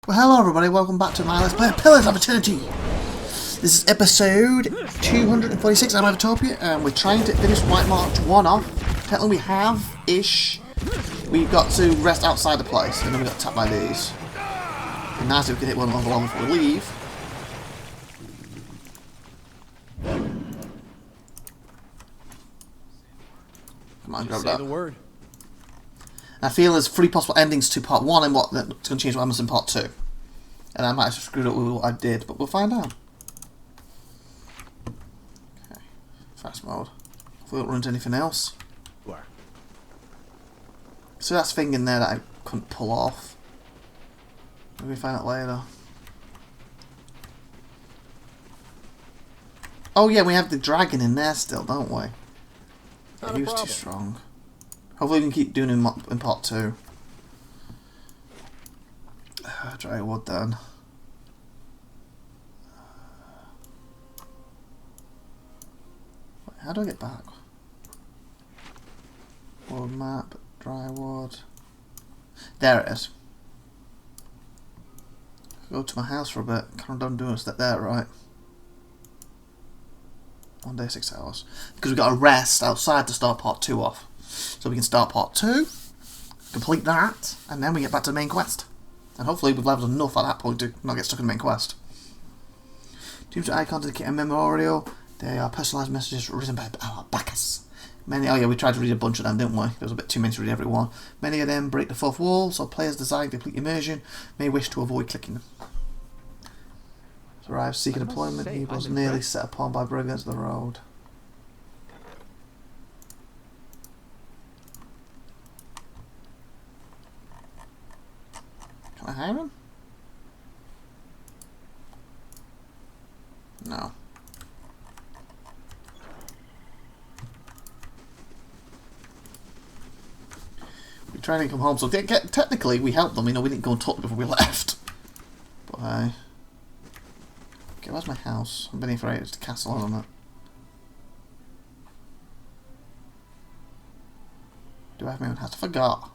Well, hello everybody, welcome back to my Let's Play Pillars of Eternity. This is episode 246, I'm IVATOPIA, and we're trying to finish White March 1 off. Technically we have-ish. We've got to rest outside the place, and then we got tapped by these. And nice if we can hit one level on before we leave. Come on, grab that. Say the word. I feel there's 3 possible endings to part 1 and that's going to change what happens in part 2. And I might have screwed up with what I did, but we'll find out. Okay, fast mode. If we don't run into anything else. Where? So that's thing in there that I couldn't pull off. Maybe we find out later. Oh yeah, we have the dragon in there still, don't we? Yeah, he was too strong. Hopefully we can keep doing him in part 2. Dry wood then. Wait, how do I get back? Wood map, dry wood. There it is. Go to my house for a bit. Can't done doing a step there, right? 1 day, 6 hours. Because we've got to rest outside to start part 2 off. So we can start part 2, complete that, and then we get back to the main quest. And hopefully we've leveled enough at that point to not get stuck in the main quest. Choose the icon to indicate a memorial. They are personalised messages written by our backers. Many, oh yeah, we tried to read a bunch of them, didn't we? There was a bit too many to read every one. Many of them break the fourth wall, so players desiring complete immersion may wish to avoid clicking them. Arrive seeking employment. He was nearly set upon by brigands of the road. Can I hire him? No. We tried to come home, so technically we helped them. You know, we didn't go and talk to them before we left. But okay, where's my house? I've been here for ages. The castle, hasn't it? Do I have my own house? I forgot.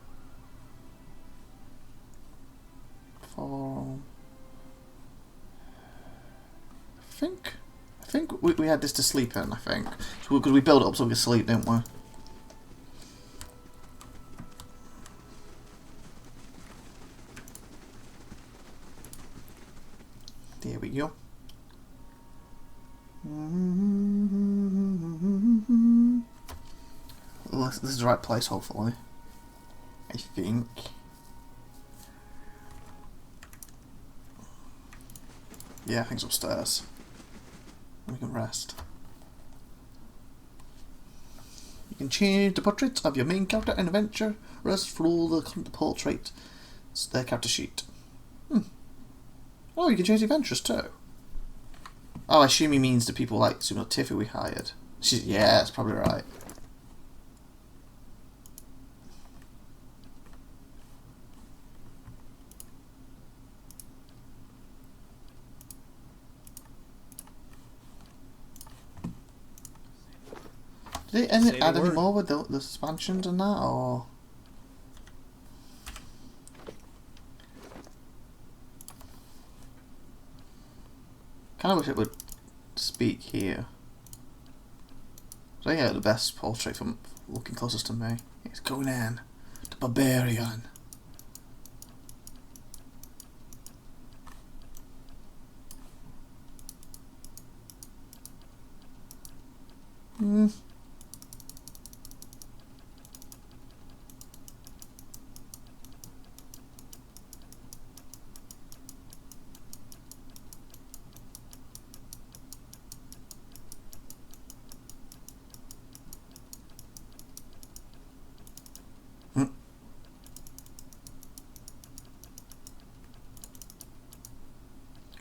I think we had this to sleep in, I think. So because we built it up so we could sleep, didn't we? There we go. Well, this is the right place, hopefully. I think. Yeah, I think it's upstairs. We can rest. You can change the portrait of your main character and adventure. Rest through the portrait. It's their character sheet. Oh, you can change the adventures too. Oh, I assume he means the people like Sumo Tiffy we hired. Yeah, that's probably right. Did they add any more with the expansions and that, or...? Kinda wish it would speak here. So I get the best portrait from looking closest to me. It's Conan, the Barbarian.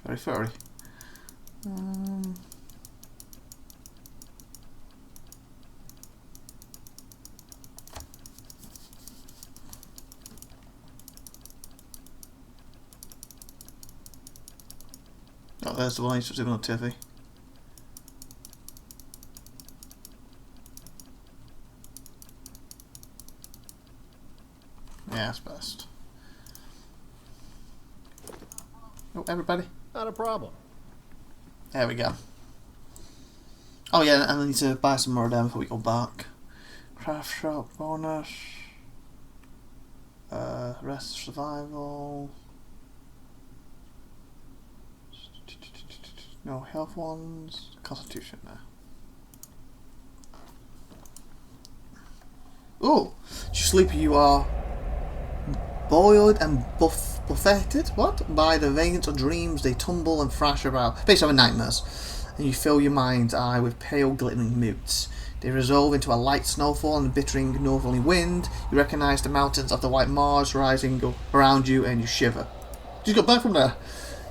Very furry. Oh, there's the one he's doing on TV. Yeah, that's best. Oh, everybody. Not a problem. There we go. Oh yeah, and I need to buy some more of them before we go back. Craft shop bonus. Rest survival. No health ones. Constitution now. Oh, sleepy you are. Boiled and buffeted, what? By the veins of dreams they tumble and thrash about. Basically nightmares. And you fill your mind's eye with pale glittering moots. They resolve into a light snowfall and a bittering northerly wind. You recognise the mountains of the White Mars rising around you and you shiver. Just got back from there.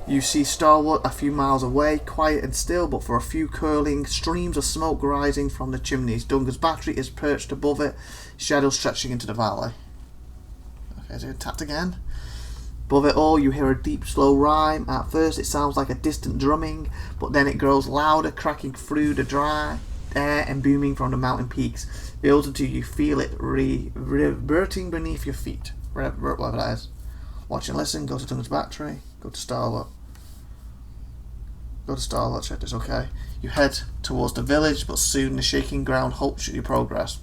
You see Starwood a few miles away, quiet and still, but for a few curling streams of smoke rising from the chimneys. Dungan's battery is perched above it, shadows stretching into the valley. Okay, so tapped again. Above it all, you hear a deep, slow rhyme. At first, it sounds like a distant drumming, but then it grows louder, cracking through the dry air and booming from the mountain peaks. Builds until you feel it reverting beneath your feet. Whatever that is. Watch and listen. Go to Dungan's battery. Go to Starwood. Go to Starlight, check this, okay. You head towards the village, but soon the shaking ground halts your progress.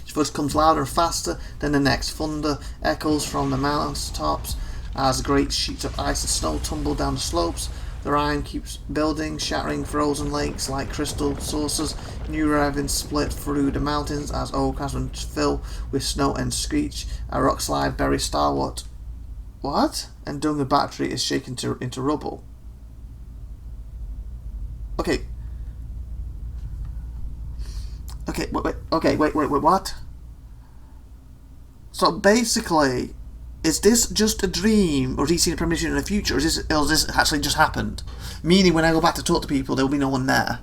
Each voice comes louder and faster than the next. Thunder echoes from the mountain tops as great sheets of ice and snow tumble down the slopes. The rhyme keeps building, shattering frozen lakes like crystal saucers. New ravines split through the mountains as old chasms fill with snow and screech. A rock slide buries Starwood. What? And Dungan battery is shaken into rubble. Okay. Wait, what? So basically, is this just a dream, or is he seeing a premonition in the future, or is this actually just happened? Meaning, when I go back to talk to people, there will be no one there.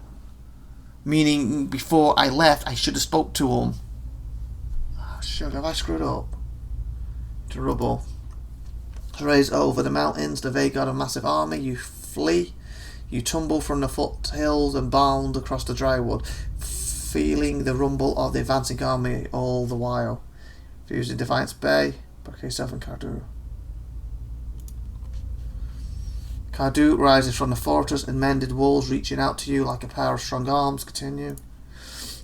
Meaning, before I left, I should have spoke to him. Oh, shit, have I screwed up? To rubble. Raised over the mountains, the vanguard of a massive army, you flee. You tumble from the foothills and bound across the dry wood, feeling the rumble of the advancing army all the while. Fused in Defiance Bay, back yourself in Cardu. Cardu rises from the fortress and mended walls reaching out to you like a pair of strong arms. Continue.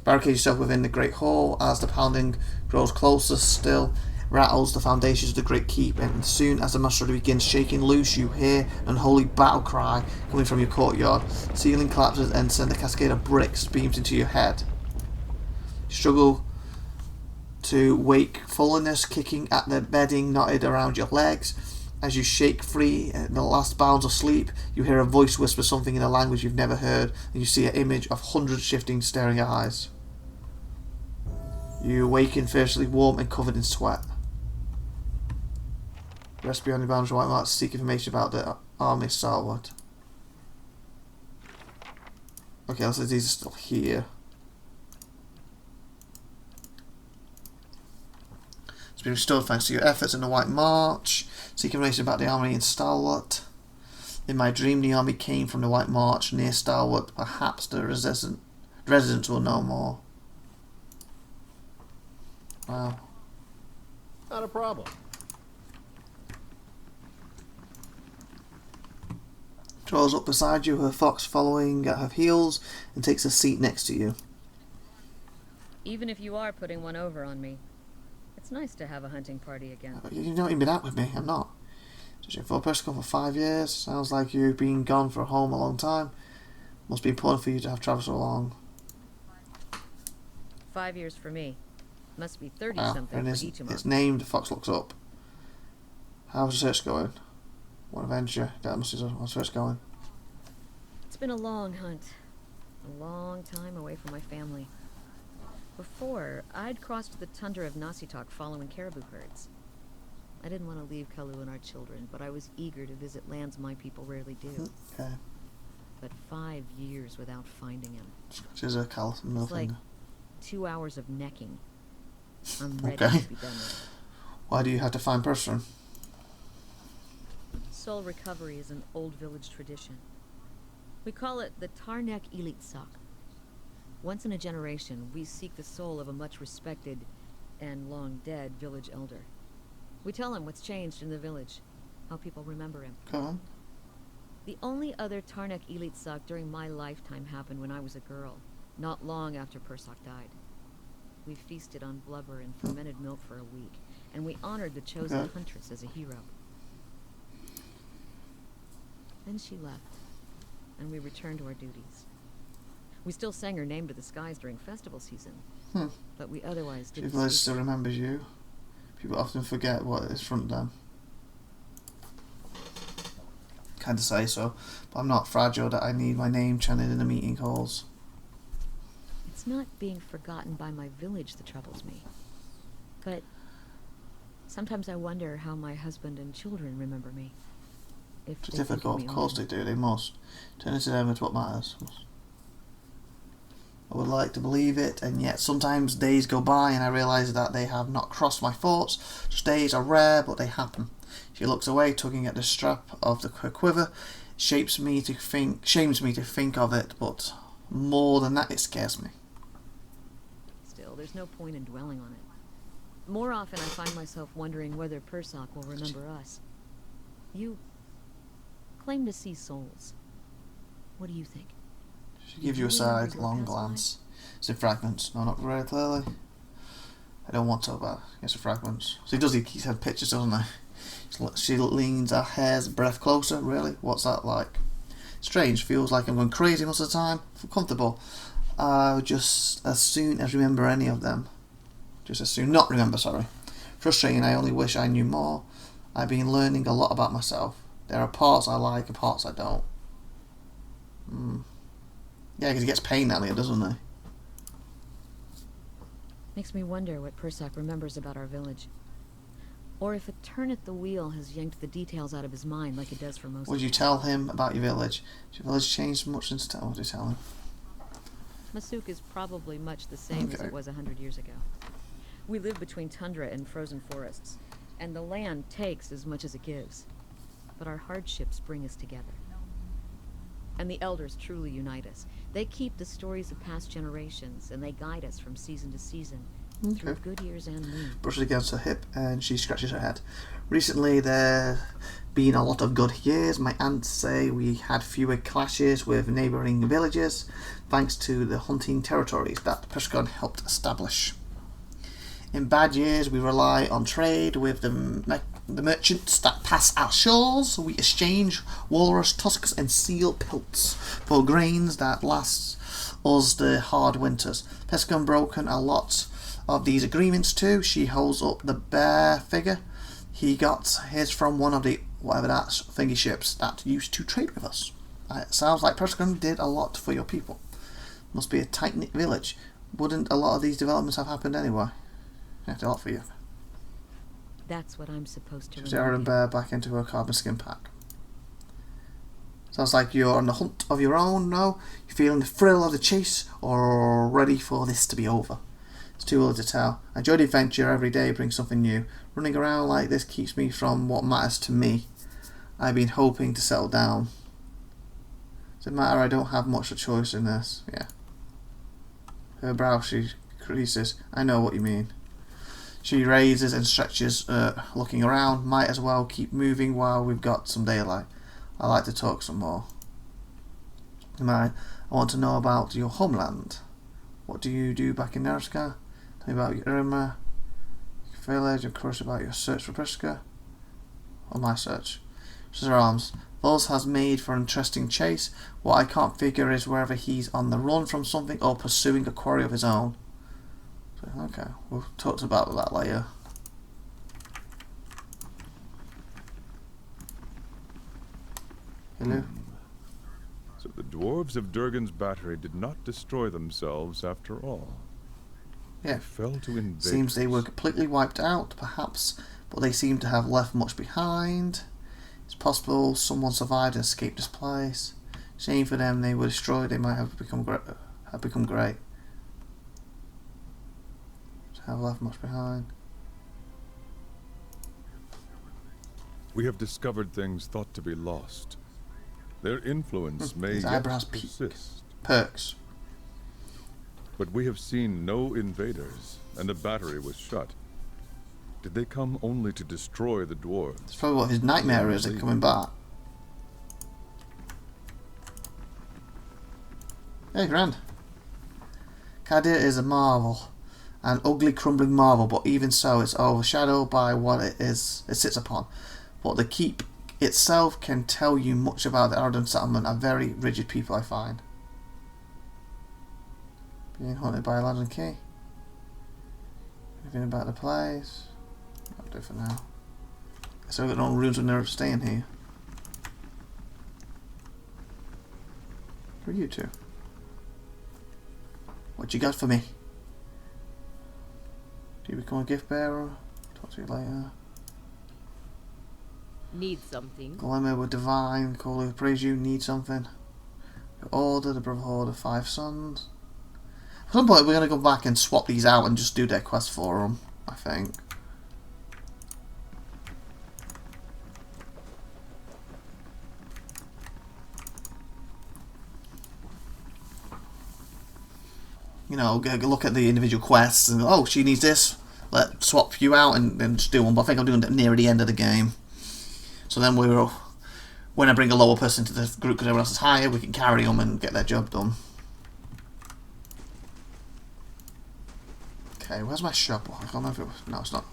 Barricade yourself within the great hall as the pounding grows closer still. Rattles the foundations of the great keep, and soon as the mastery begins shaking loose, you hear an unholy battle cry coming from your courtyard. Ceiling collapses and send a cascade of bricks beams into your head. You struggle to wake fullness, kicking at the bedding knotted around your legs. As you shake free in the last bounds of sleep, you hear a voice whisper something in a language you've never heard, and you see an image of hundreds shifting, staring eyes. You awaken fiercely warm and covered in sweat. Rest beyond the boundaries of White Marks to seek information about the army Starwood. Okay, so these are still here. It's been restored thanks to your efforts in the White March. Seek information about the army in Starwood. In my dream, the army came from the White March near Starwood. Perhaps the residents will know more. Wow. Not a problem. Draws up beside you, her fox following at her heels, and takes a seat next to you. Even if you are putting one over on me, it's nice to have a hunting party again. You've not even been out with me, I'm not. Just your full person for 5 years. Sounds like you've been gone from home a long time. Must be important for you to have travelled so long. 5 years for me. Must be 30-something for each of us. It's named Fox Looks Up. How's the search going? What adventure? That must be how's the search going? It's been a long hunt. A long time away from my family. Before, I'd crossed the tundra of Nasitok following caribou herds. I didn't want to leave Kalu and our children, but I was eager to visit lands my people rarely do. Okay. But 5 years without finding him. Scratches a callus and It's like nothing. 2 hours of necking. I'm ready Okay. to be done with it. Why do you have to find person? Soul recovery is an old village tradition. We call it the Tarnek Ilitsak. Once in a generation, we seek the soul of a much respected and long dead village elder. We tell him what's changed in the village, how people remember him. Go on. The only other Tarnak Elitsak during my lifetime happened when I was a girl, not long after Persak died. We feasted on blubber and fermented milk for a week, and we honored the chosen huntress as a hero. Then she left, and we returned to our duties. We still sang her name to the skies during festival season, but we otherwise didn't. She still remembers you. People often forget what is front of them. Kind of say so, but I'm not fragile that I need my name chanted in the meeting halls. It's not being forgotten by my village that troubles me, but sometimes I wonder how my husband and children remember me. If It's difficult, of course they do, they must. Turn it to them, it's what matters. I would like to believe it, and yet sometimes days go by and I realise that they have not crossed my thoughts. Such days are rare, but they happen. She looks away, tugging at the strap of her quiver. It shames me to think of it, but more than that, it scares me. Still, there's no point in dwelling on it. More often I find myself wondering whether Persak will remember us. You claim to see souls. What do you think? She gives you a side, long glance. It's in fragments. No, not very clearly. I don't want to talk about it. It's in fragments. So he keeps having pictures, doesn't he? She leans a hair's breadth closer. Really? What's that like? Strange. Feels like I'm going crazy most of the time. I feel comfortable. Just as soon as remember any of them. Just as soon not remember, sorry. Frustrating. I only wish I knew more. I've been learning a lot about myself. There are parts I like and parts I don't. Yeah, because he gets pain earlier, doesn't he? Makes me wonder what Persak remembers about our village. Or if a turn at the wheel has yanked the details out of his mind like it does for most Would you tell him about your village? Has your village changed much since what would you tell him? Masuk is probably much the same as it was 100 years ago. We live between tundra and frozen forests, and the land takes as much as it gives. But our hardships bring us together. And the elders truly unite us. They keep the stories of past generations, and they guide us from season to season, through good years and lean. Brushes against her hip, and she scratches her head. Recently, there been a lot of good years. My aunts say we had fewer clashes with neighbouring villages, thanks to the hunting territories that Perskon helped establish. In bad years, we rely on trade with the merchants that pass our shores. We exchange walrus tusks and seal pelts for grains that last us the hard winters. Perskon broken a lot of these agreements too. She holds up the bear figure. He got his from one of the whatever that thingy ships that used to trade with us. It sounds like Perskon did a lot for your people. Must be a tight-knit village. Wouldn't a lot of these developments have happened anyway? Yeah, a lot for you. That's what I'm supposed to She's Aaron Bear back into her carbon skin pack. Sounds like you're on the hunt of your own now. You're feeling the thrill of the chase, or ready for this to be over. It's too early to tell. I enjoy the adventure. Every day brings something new. Running around like this keeps me from what matters to me. I've been hoping to settle down. Does it matter I don't have much of a choice in this? Yeah. Her brow, she creases. I know what you mean. She raises and stretches, looking around. Might as well keep moving while we've got some daylight. I like to talk some more. I want to know about your homeland. What do you do back in Narska? Tell me about your Irma, your village, of course about your search for Priska. Or my search. She's her arms. Those has made for an interesting chase. What I can't figure is whether he's on the run from something or pursuing a quarry of his own. Okay, we'll talk about that later. Hello? So the dwarves of Durgan's battery did not destroy themselves after all. Yeah. They fell to invade. Seems they were completely wiped out, perhaps, but they seem to have left much behind. It's possible someone survived and escaped this place. Shame for them, they were destroyed, they might have become great. Have left much behind. We have discovered things thought to be lost. Their influence may His yet eyebrows persist. Perks. But we have seen no invaders, and the battery was shut. Did they come only to destroy the dwarves? That's probably what his nightmare is, coming back. Hey, friend. Kadir is a marvel. An ugly, crumbling marvel, but even so, it's overshadowed by what it sits upon. But the keep itself can tell you much about the Aradan settlement, a very rigid people, I find. Being haunted by a Aladdin key. Anything about the place? I'll do for now. So we've got no rooms when they're staying here. Who are you two? What you got for me? Do you become a gift bearer? Talk to you later. Need something? Glimmer with divine, call you, praise you, need something. The Order, the Brotherhood of Five Sons. At some point we're going to go back and swap these out and just do their quest for them, I think. You know, look at the individual quests and oh, she needs this. Let's swap you out and just do one. But I think I'm doing it near the end of the game. So then when I bring a lower person to the group because everyone else is higher, we can carry them and get their job done. Okay, where's my shop? I can't remember if it was. No, it's not.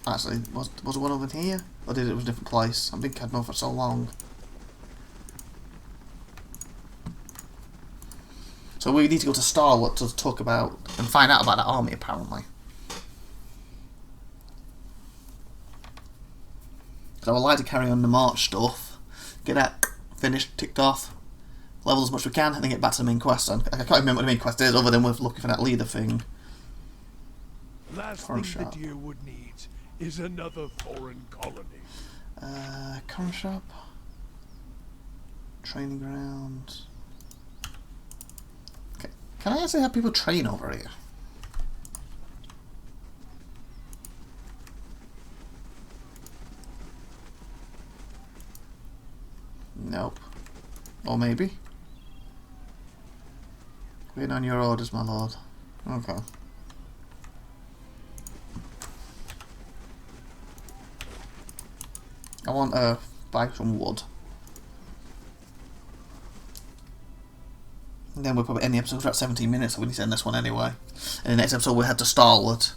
Actually, was it one over here? Or did it was a different place? I've been I've known for so long. So we need to go to Starwood to talk about and find out about that army, apparently. So I would like to carry on the march stuff, get that finished, ticked off, level as much as we can, and then get back to the main quest. And I can't remember what the main quest is, other than we're looking for that leader thing. Last Current thing shop. the Deerwood needs is another foreign colony. Current shop, training grounds. Okay, can I actually have people train over here? Nope. Or maybe. Waiting on your orders, my lord. Okay. I want to buy some wood. And then we'll probably end the episode. We're at 17 minutes, so we need to end this one anyway. In the next episode, we'll head to Starwood.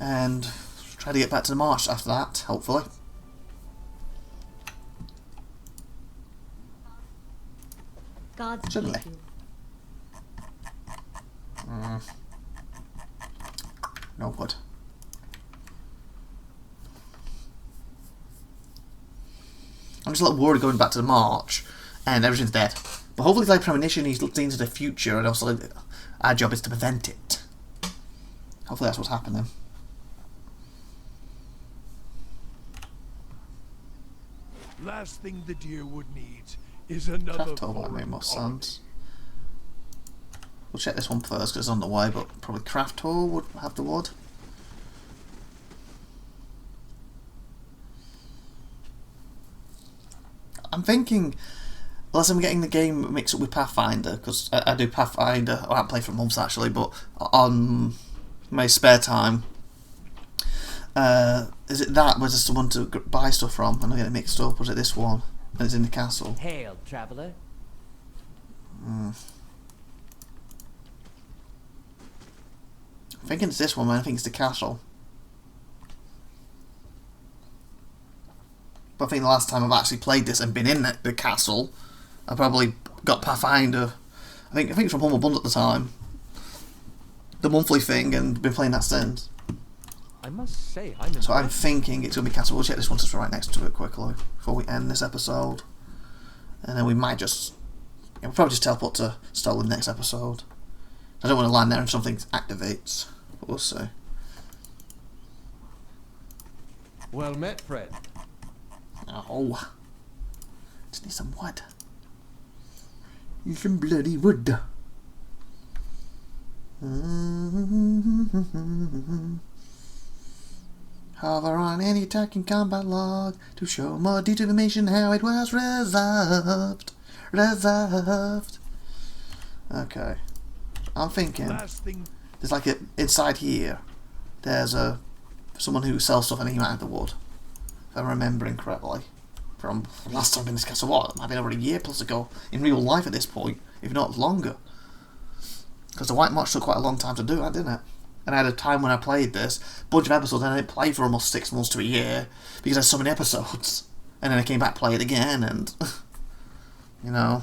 And try to get back to the march after that, hopefully. God's Certainly. No wood. I'm just a little worried going back to the march and everything's dead. But hopefully it's like premonition, he's looked into the future and also our job is to prevent it. Hopefully that's what's happening. Last thing the Deerwood needs is another Craft tool might foreign make more colony. sense. We'll check this one first because it's on the way, but probably craft tool would have the wood. I'm thinking, unless I'm getting the game mixed up with Pathfinder, because I do Pathfinder, I haven't played for months actually, but on my spare time, is it that where there's someone to buy stuff from and I get it mixed up, or is it this one and it's in the castle? Hail, traveler. I'm thinking it's this one, man. I think it's the castle. But I think the last time I've actually played this and been in the castle, I probably got Pathfinder. I think it's from Humble Bundle at the time, the monthly thing, and been playing that since. I must say, I'm impressed. So I'm thinking it's gonna be castle. We'll check this one just right next to it quickly before we end this episode, and then we might just, we'll probably just teleport to Stolen next episode. I don't want to land there and something activates, but we'll see. Well met, friend. Oh, just need some wood. Need some bloody wood. Hover on any attacking combat log to show more detailed information how it was resolved. Okay, I'm thinking Last thing there's like inside here. There's someone who sells stuff and he might have the wood. If I'm remembering correctly, from last time in this castle, what? It might have been over a year plus ago in real life at this point, if not longer. Because the White March took quite a long time to do that, didn't it? And I had a time when I played this, bunch of episodes, and I didn't play for almost 6 months to a year because I had so many episodes. And then I came back, play it again, and you know,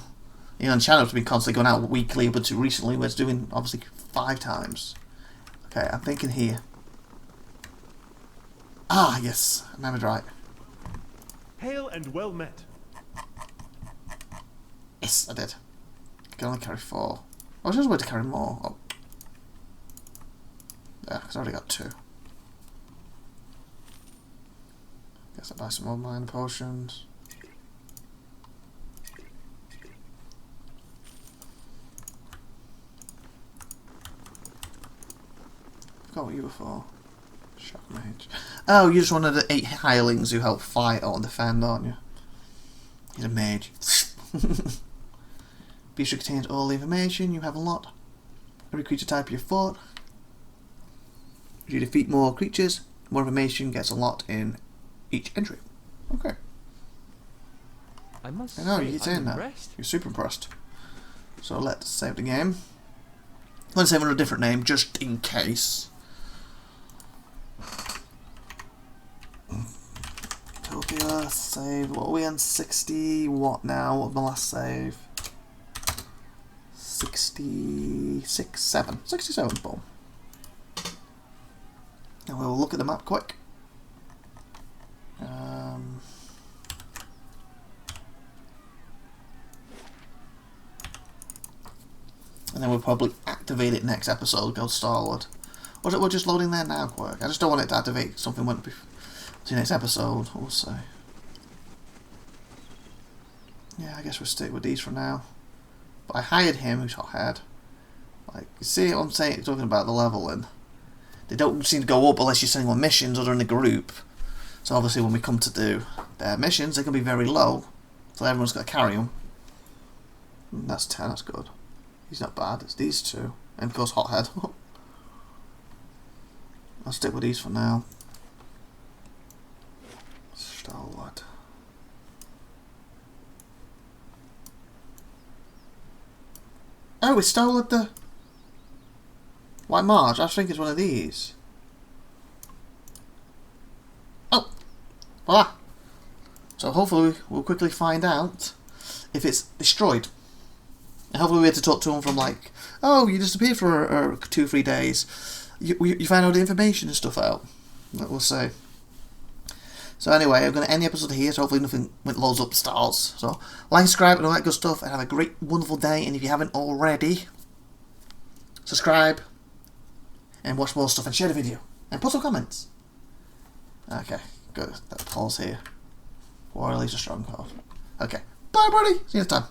the channel's been constantly going out weekly, but to recently we're doing obviously 5 times. Okay, I'm thinking here. Ah, yes, I remembered right. Hail and well met. Yes, I did. I can only carry 4. I was just going to carry more. Oh. Yeah, because I already got 2. Guess I'll buy some more minor potions. Forgot what you were for. Shock mage. Oh, you just wanted the 8 hirelings who help fight or defend, aren't you? He's a mage. Beast contains all the information you have a lot. Every creature type you fought. If you defeat more creatures, more information gets a lot in each entry. Okay. I must I know, say, you're saying I'm that. impressed. You're super impressed. So let's save the game. Let's save it under a different name, just in case. Utopia, save. What are we on? 60. What now? What was my last save? 66, 7. 67, boom. Now we'll look at the map quick. And then we'll probably activate it next episode, go Starwood. Or is it we're just loading there now quick? I just don't want it to activate something went to next episode, we'll see. Yeah, I guess we'll stick with these for now. But I hired him, who's hothead. Like, you see what I'm saying? Talking about the leveling. They don't seem to go up unless you're sending on missions or in a group. So obviously when we come to do their missions, they can be very low. So everyone's got to carry them. And that's 10, that's good. He's not bad, it's these 2. And of course hothead. I'll stick with these for now. Stalwart. Oh, we stole the White March. I think it's one of these. Oh, voila. So hopefully we'll quickly find out if it's destroyed. And hopefully we have to talk to him from like, oh, you disappeared for 2-3 days. You find all the information and stuff out. We'll see. So anyway, I'm going to end the episode here, so hopefully nothing with loads up stars. So, like, subscribe and all that good stuff, and have a great, wonderful day. And if you haven't already, subscribe, and watch more stuff, and share the video, and put some comments. Okay, good. That pause here. Or at least a strong card. Okay, bye, buddy. See you next time.